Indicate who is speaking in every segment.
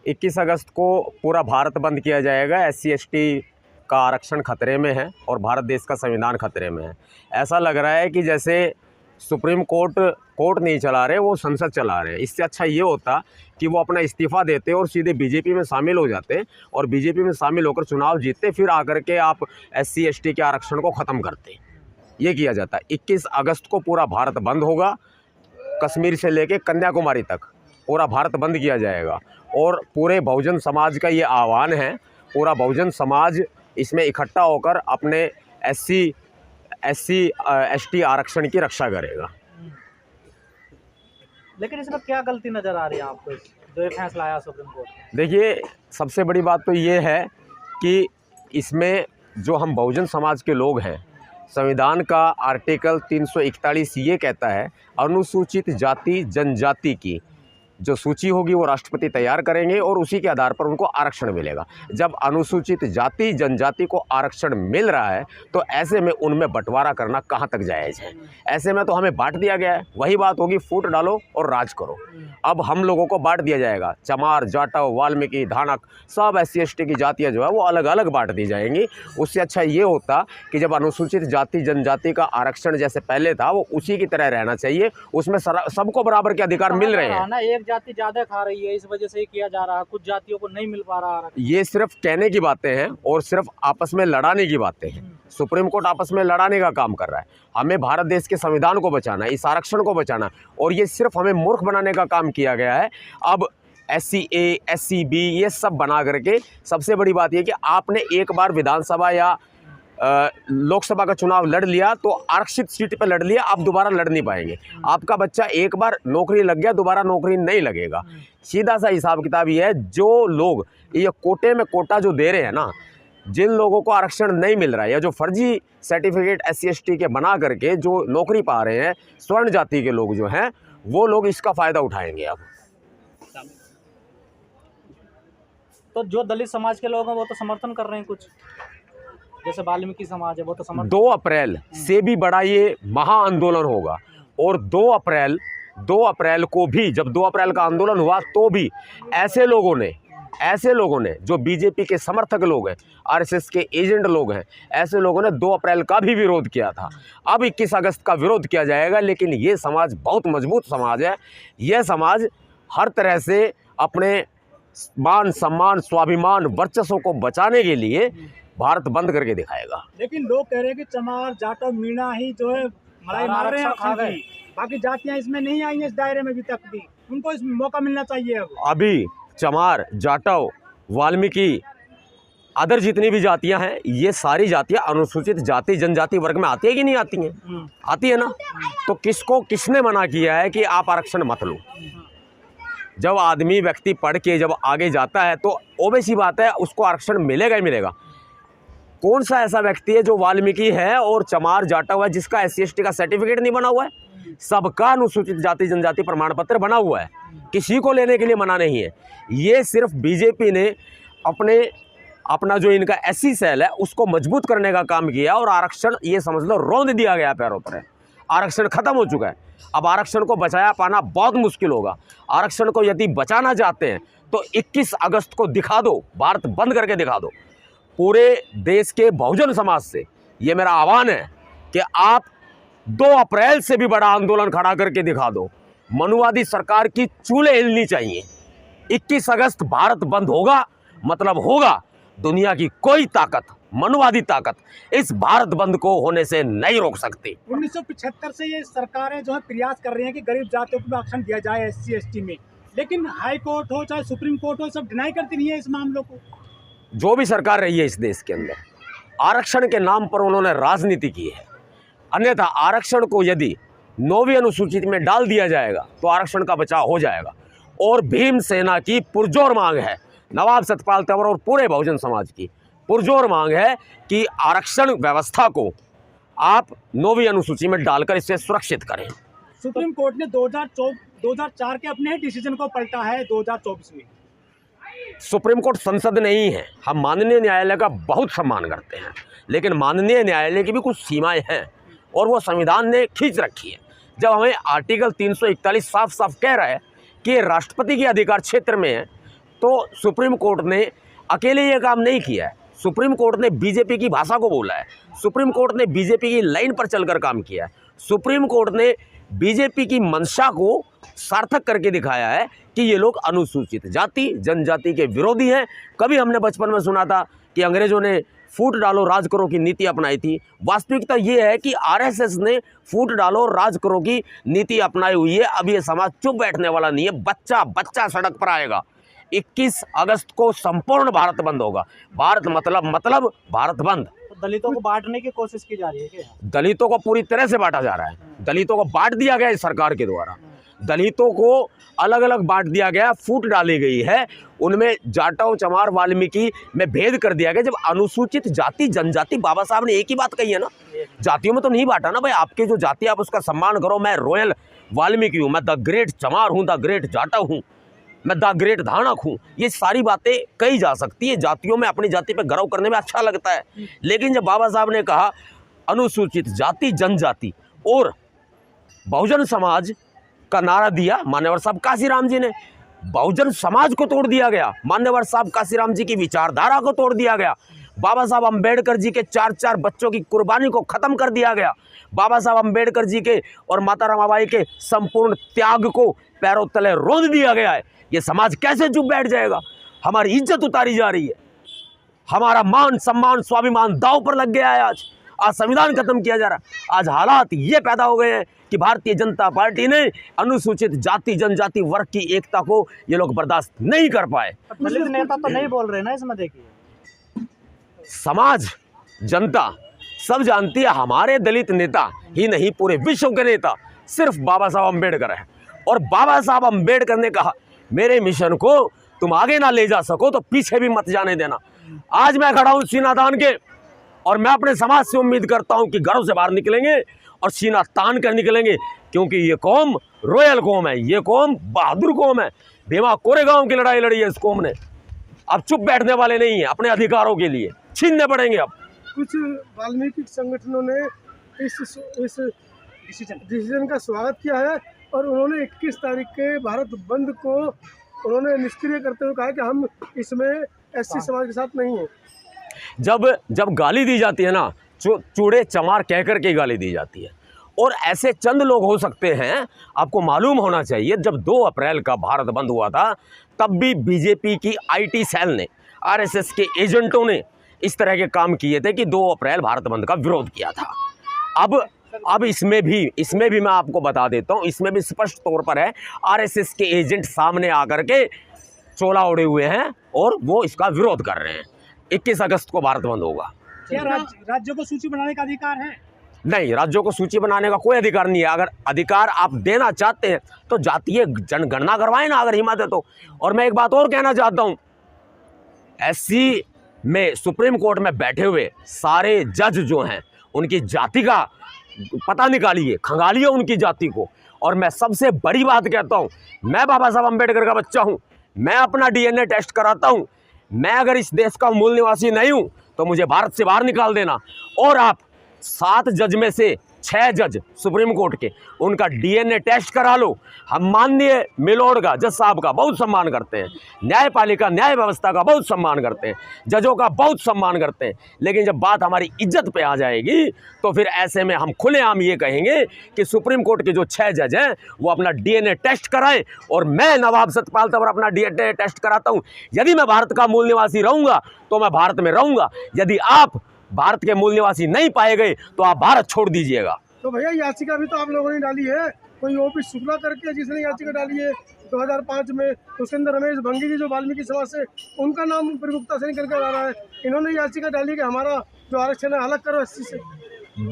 Speaker 1: 21 अगस्त को पूरा भारत बंद किया जाएगा। SC/ST का आरक्षण खतरे में है और भारत देश का संविधान खतरे में है। ऐसा लग रहा है कि जैसे सुप्रीम कोर्ट नहीं चला रहे, वो संसद चला रहे हैं। इससे अच्छा ये होता कि वो अपना इस्तीफ़ा देते और सीधे बीजेपी में शामिल हो जाते और बीजेपी में शामिल होकर चुनाव जीतते, फिर आकर के आप SC/ST के आरक्षण को ख़त्म करते। ये किया जाता है। 21 अगस्त को पूरा भारत बंद होगा, कश्मीर से लेके कन्याकुमारी तक पूरा भारत बंद किया जाएगा। और पूरे बहुजन समाज का ये आह्वान है, पूरा बहुजन समाज इसमें इकट्ठा होकर अपने SC/ST आरक्षण की रक्षा करेगा।
Speaker 2: लेकिन इसमें क्या गलती नज़र आ रही है आपको, जो ये फैसला आया सुप्रीम कोर्ट?
Speaker 1: देखिए, सबसे बड़ी बात तो ये है कि इसमें जो हम बहुजन समाज के लोग हैं, संविधान का आर्टिकल 341 ये कहता है, अनुसूचित जाति जनजाति की जो सूची होगी वो राष्ट्रपति तैयार करेंगे और उसी के आधार पर उनको आरक्षण मिलेगा। जब अनुसूचित जाति जनजाति को आरक्षण मिल रहा है तो ऐसे में उनमें बंटवारा करना कहाँ तक जायज़ है? ऐसे में तो हमें बांट दिया गया है। वही बात होगी, फूट डालो और राज करो। अब हम लोगों को बांट दिया जाएगा। चमार, जाटव, वाल्मीकि, धानक, सब SC/ST की जातियाँ जो है वो अलग अलग बांट दी जाएंगी। उससे अच्छा ये होता कि जब अनुसूचित जाति जनजाति का आरक्षण जैसे पहले था वो उसी की तरह रहना चाहिए, उसमें सबको बराबर के अधिकार मिल रहे हैं।
Speaker 2: एक जाति ज़्यादा खा रही है, इस वजह से ही किया जा रहा है, कुछ जातियों को नहीं मिल पा रहा।
Speaker 1: ये सिर्फ कहने की बातें हैं और सिर्फ आपस में लड़ाने की बातें हैं। सुप्रीम कोर्ट आपस में लड़ाने का काम कर रहा है। हमें भारत देश के संविधान को बचाना है, इस आरक्षण को बचाना है, और ये सिर्फ हमें मूर्ख बनाने का काम किया गया है। अब SC/A SC/B ये सब बना करके, सबसे बड़ी बात यह कि आपने एक बार विधानसभा या लोकसभा का चुनाव लड़ लिया तो आरक्षित सीट पर लड़ लिया, आप दोबारा लड़ नहीं पाएंगे। आपका बच्चा एक बार नौकरी लग गया, दोबारा नौकरी नहीं लगेगा। सीधा सा हिसाब किताब ये है, जो लोग ये कोटे में कोटा जो दे रहे हैं ना, जिन लोगों को आरक्षण नहीं मिल रहा है या जो फर्जी सर्टिफिकेट SC/ST के बना करके जो नौकरी पा रहे हैं, स्वर्ण जाति के लोग जो हैं, वो लोग इसका फ़ायदा उठाएंगे। अब
Speaker 2: तो जो दलित समाज के लोग हैं वो तो समर्थन कर रहे हैं, कुछ जैसे वाल्मीकि समाज है वो तो समर्थन।
Speaker 1: 2 अप्रैल से भी बड़ा ये महा आंदोलन होगा। और 2 अप्रैल को भी, जब 2 अप्रैल का आंदोलन हुआ तो भी ऐसे लोगों ने जो बीजेपी के समर्थक लोग हैं, RSS के एजेंट लोग हैं, ऐसे लोगों ने 2 अप्रैल का भी विरोध किया था। अब 21 अगस्त का विरोध किया जाएगा। लेकिन ये समाज बहुत मजबूत समाज है। यह समाज हर तरह से अपने मान सम्मान स्वाभिमान वर्चस्व को बचाने के लिए भारत बंद करके दिखाएगा।
Speaker 3: लेकिन लोग कह रहे हैं कि चमार, जाटव, मीणा ही जो है मलाई मार रहे हैं, बाकी जातियां इसमें नहीं आई हैं इस दायरे में भी तक भी, उनको इस मौका मिलना चाहिए।
Speaker 1: अभी चमार, जाटव, वाल्मीकि, अदर जितनी भी जातियां हैं, ये सारी जातियां अनुसूचित जाति जनजाति वर्ग में आती है कि नहीं आती हैं? आती है ना। तो किसने मना किया है कि आप आरक्षण मत लो? जब आदमी व्यक्ति पढ़ के जब आगे जाता है तो ओबीसी बात है, उसको आरक्षण मिलेगा ही मिलेगा। कौन सा ऐसा व्यक्ति है जो वाल्मीकि है और चमार जाटव है जिसका SC/ST का सर्टिफिकेट नहीं बना हुआ है? सबका अनुसूचित जाति जनजाति प्रमाण पत्र बना हुआ है, किसी को लेने के लिए मना नहीं है। ये सिर्फ बीजेपी ने अपना जो इनका SC सेल है उसको मजबूत करने का काम किया और आरक्षण ये समझ लो रौंद दिया गया पैरों पर है। आरक्षण खत्म हो चुका है। अब आरक्षण को बचाया पाना बहुत मुश्किल होगा। आरक्षण को यदि बचाना चाहते हैं तो 21 अगस्त को दिखा दो, भारत बंद करके दिखा दो। पूरे देश के बहुजन समाज से ये मेरा आह्वान है कि आप 2 अप्रैल से भी बड़ा आंदोलन खड़ा करके दिखा दो। मनुवादी सरकार की चूल्हे हिलनी चाहिए। 21 अगस्त भारत बंद होगा, मतलब होगा। दुनिया की कोई ताकत, मनुवादी ताकत इस भारत बंद को होने से नहीं रोक सकती।
Speaker 3: 1975 से ये सरकारें जो है प्रयास कर रही हैं कि गरीब जातियों को आरक्षण दिया जाए SC/ST में, लेकिन हाई कोर्ट हो चाहे सुप्रीम कोर्ट हो, सब डिनाई करती नहीं है इस मामलों को।
Speaker 1: जो भी सरकार रही है इस देश के अंदर, आरक्षण के नाम पर उन्होंने राजनीति की है। अन्यथा आरक्षण को यदि 9वीं अनुसूचित में डाल दिया जाएगा तो आरक्षण का बचाव हो जाएगा। और भीमसेना की पुरजोर मांग है, नवाब सतपाल तंवर और पूरे बहुजन समाज की पुरजोर मांग है कि आरक्षण व्यवस्था को आप 9वीं अनुसूची में डालकर इसे सुरक्षित करें।
Speaker 3: सुप्रीम कोर्ट ने 2004 के अपने डिसीजन को पलटा है 2024 में।
Speaker 1: सुप्रीम कोर्ट संसद नहीं है। हम माननीय न्यायालय का बहुत सम्मान करते हैं, लेकिन माननीय न्यायालय की भी कुछ सीमाएं हैं और वो संविधान ने खींच रखी है। जब हमें आर्टिकल 341 साफ साफ कह रहा है कि राष्ट्रपति के अधिकार क्षेत्र में है, तो सुप्रीम कोर्ट ने अकेले ये काम नहीं किया है। सुप्रीम कोर्ट ने बीजेपी की भाषा को बोला है, सुप्रीम कोर्ट ने बीजेपी की लाइन पर चलकर काम किया है, सुप्रीम कोर्ट ने बीजेपी की मंशा को सार्थक करके दिखाया है कि ये लोग अनुसूचित जाति जनजाति के विरोधी हैं। कभी हमने बचपन में सुना था कि अंग्रेजों ने फूट डालो राज करो की नीति अपनाई थी। वास्तविकता ये है कि आरएसएस ने फूट डालो राज करो की नीति अपनाई हुई है। अब ये समाज चुप बैठने वाला नहीं है, बच्चा बच्चा सड़क पर आएगा। 21 अगस्त को संपूर्ण भारत बंद होगा। भारत मतलब भारत बंद।
Speaker 2: तो दलितों को बांटने की कोशिश की जा रही है क्या?
Speaker 1: दलितों को पूरी तरह से बांटा जा रहा है, दलितों को बांट दिया गया है सरकार के द्वारा, दलितों को अलग अलग बांट दिया गया, फूट डाली गई है, उनमें जाटव चमार वाल्मीकि में भेद कर दिया गया। जब अनुसूचित जाति जनजाति, बाबा साहब ने एक ही बात कही है ना, जातियों में तो नहीं बांटा ना भाई। आपकी जो जाति आप उसका सम्मान करो। मैं रॉयल वाल्मीकि हूँ, मैं द ग्रेट चमार हूँ, द ग्रेट जाटव हूँ, मैं द ग्रेट धानक हूँ। ये सारी बातें कही जा सकती है, जातियों में अपनी जाति पे गर्व करने में अच्छा लगता है। लेकिन जब बाबा साहब ने कहा अनुसूचित जाति जनजाति और बहुजन समाज का नारा दिया मान्यवर साहब काशीराम जी ने, बहुजन समाज को तोड़ दिया गया। मान्यवर साहब काशीराम जी की विचारधारा को तोड़ दिया गया। बाबा साहब अम्बेडकर जी के 4-4 बच्चों की कुर्बानी को खत्म कर दिया गया। बाबा साहब अम्बेडकर जी के और माता रमाबाई के संपूर्ण त्याग को पैरों तले रोंद दिया गया है। ये समाज कैसे चुप बैठ जाएगा? हमारी इज्जत उतारी जा रही है, हमारा मान सम्मान स्वाभिमान दांव पर लग गया है। आज संविधान खत्म किया जा रहा है। आज हालात ये पैदा हो गए हैं कि भारतीय जनता पार्टी ने अनुसूचित जाति जनजाति वर्ग की एकता को ये लोग बर्दाश्त नहीं कर पाए।
Speaker 2: दलित नेता तो नहीं बोल रहे ना इसमें, देखिए
Speaker 1: समाज जनता सब जानती है, हमारे दलित नेता ही नहीं पूरे विश्व के नेता सिर्फ बाबा साहब अम्बेडकर है। और बाबा साहब अम्बेडकर ने कहा मेरे मिशन को तुम आगे ना ले जा सको तो पीछे भी मत जाने देना। आज मैं खड़ा हूं सीना तान के और मैं अपने समाज से उम्मीद करता हूं कि घरों से बाहर निकलेंगे और सीना तान कर निकलेंगे, क्योंकि ये कौम रॉयल कौम है, ये कौम बहादुर कौम है। भीमा कोरेगांव की लड़ाई लड़ी है इस कौम ने। अब चुप बैठने वाले नहीं है, अपने अधिकारों के लिए छीनने पड़ेंगे। अब
Speaker 4: कुछ वाल्मीकि संगठनों ने इस डिसीजन का स्वागत किया है और उन्होंने 21 तारीख के भारत बंद को उन्होंने निष्क्रिय करते हुए कहा कि हम इसमें एससी समाज के साथ नहीं हैं।
Speaker 1: जब गाली दी जाती है ना, चूड़े चमार कह कर के गाली दी जाती है। और ऐसे चंद लोग हो सकते हैं, आपको मालूम होना चाहिए जब 2 अप्रैल का भारत बंद हुआ था तब भी बीजेपी की आईटी सेल ने, आरएसएस के एजेंटों ने इस तरह के काम किए थे कि 2 अप्रैल भारत बंद का विरोध किया था। अब इसमें भी मैं आपको बता देता हूँ, इसमें भी स्पष्ट तौर पर है आरएसएस के एजेंट सामने आकर के चोला ओढ़े हुए हैं और वो इसका विरोध कर रहे हैं। 21 अगस्त को भारत बंद होगा।
Speaker 3: क्या राज्यों को सूची बनाने का अधिकार है?
Speaker 1: नहीं, राज्यों को सूची बनाने का कोई अधिकार नहीं है। अगर अधिकार आप देना चाहते हैं तो जातीय जनगणना करवाएं ना, अगर हिम्मत है तो। और मैं एक बात और कहना चाहता हूं, एससी में सुप्रीम कोर्ट में बैठे हुए सारे जज जो हैं उनकी जाति का पता निकालिए, खंगालिए उनकी जाति को। और मैं सबसे बड़ी बात कहता हूं, मैं बाबा साहब अम्बेडकर का बच्चा हूं, मैं अपना डीएनए टेस्ट कराता हूं। मैं अगर इस देश का मूल निवासी नहीं हूं तो मुझे भारत से बाहर निकाल देना। और आप 7 जज में से 6 जज सुप्रीम कोर्ट के, उनका डीएनए टेस्ट करा लो। हम माननीय मिलोड का, जज साहब का बहुत सम्मान करते हैं, न्यायपालिका न्याय व्यवस्था का बहुत सम्मान करते हैं, जजों का बहुत सम्मान करते हैं। लेकिन जब बात हमारी इज्जत पे आ जाएगी तो फिर ऐसे में हम खुलेआम ये कहेंगे कि सुप्रीम कोर्ट के जो 6 जज हैं वो अपना डीएनए टेस्ट कराएं। और मैं नवाब सतपाल तंवर अपना डीएनए टेस्ट कराता हूँ। यदि मैं भारत का मूल निवासी रहूँगा तो मैं भारत में रहूँगा। यदि आप भारत के मूल निवासी नहीं पाए गए तो आप भारत छोड़ दीजिएगा।
Speaker 4: तो भैया याचिका भी तो आप लोगों ने डाली है, कोई ओपी शुक्ला करके जिसने याचिका डाली है 2005 में, उसके अंदर रमेश भंगी जी जो वाल्मीकि समाज से, उनका नाम प्रमुखता से निकल कर आ रहा है। इन्होंने याचिका डाली कि हमारा जो आरक्षण है अलग करो एससी से।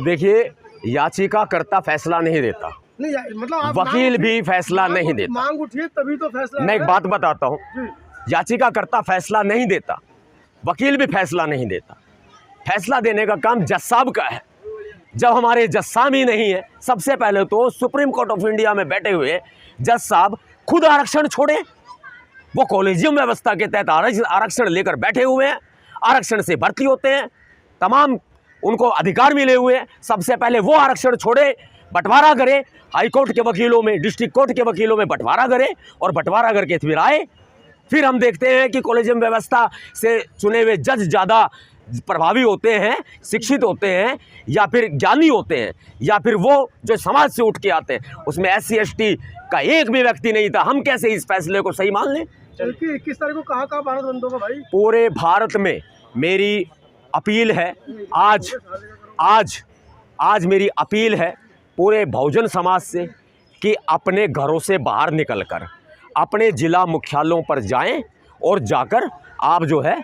Speaker 1: देखिए, याचिकाकर्ता फैसला नहीं देता,
Speaker 4: नहीं मतलब
Speaker 1: वकील भी फैसला नहीं देता।
Speaker 4: मांग उठिए तभी तो फैसला।
Speaker 1: मैं एक बात बताता हूँ, याचिकाकर्ता फैसला नहीं देता, वकील भी फैसला नहीं देता। फैसला देने का काम जज साहब का है। जब हमारे जज साहब ही नहीं है, सबसे पहले तो सुप्रीम कोर्ट ऑफ इंडिया में बैठे हुए जज साहब खुद आरक्षण छोड़े। वो कॉलेजियम व्यवस्था के तहत आरक्षण लेकर बैठे हुए हैं, आरक्षण से भर्ती होते हैं, तमाम उनको अधिकार मिले हुए हैं। सबसे पहले वो आरक्षण छोड़े, बंटवारा करे, हाई कोर्ट के वकीलों में, डिस्ट्रिक्ट कोर्ट के वकीलों में बंटवारा करे और बंटवारा करके फिर आए फिर हम देखते हैं कि कॉलेजियम व्यवस्था से चुने हुए जज ज़्यादा प्रभावी होते हैं, शिक्षित होते हैं, या फिर ज्ञानी होते हैं, या फिर वो जो समाज से उठ के आते हैं। उसमें SC ST का एक भी व्यक्ति नहीं था। हम कैसे इस फैसले को सही मान लें?
Speaker 4: बल्कि 21 तारीख को कहाँ भारत बंद होगा भाई?
Speaker 1: पूरे भारत में मेरी अपील है, आज मेरी अपील है पूरे बहुजन समाज से कि अपने घरों से बाहर निकलकर अपने ज़िला मुख्यालयों पर जाएं और जाकर आप जो है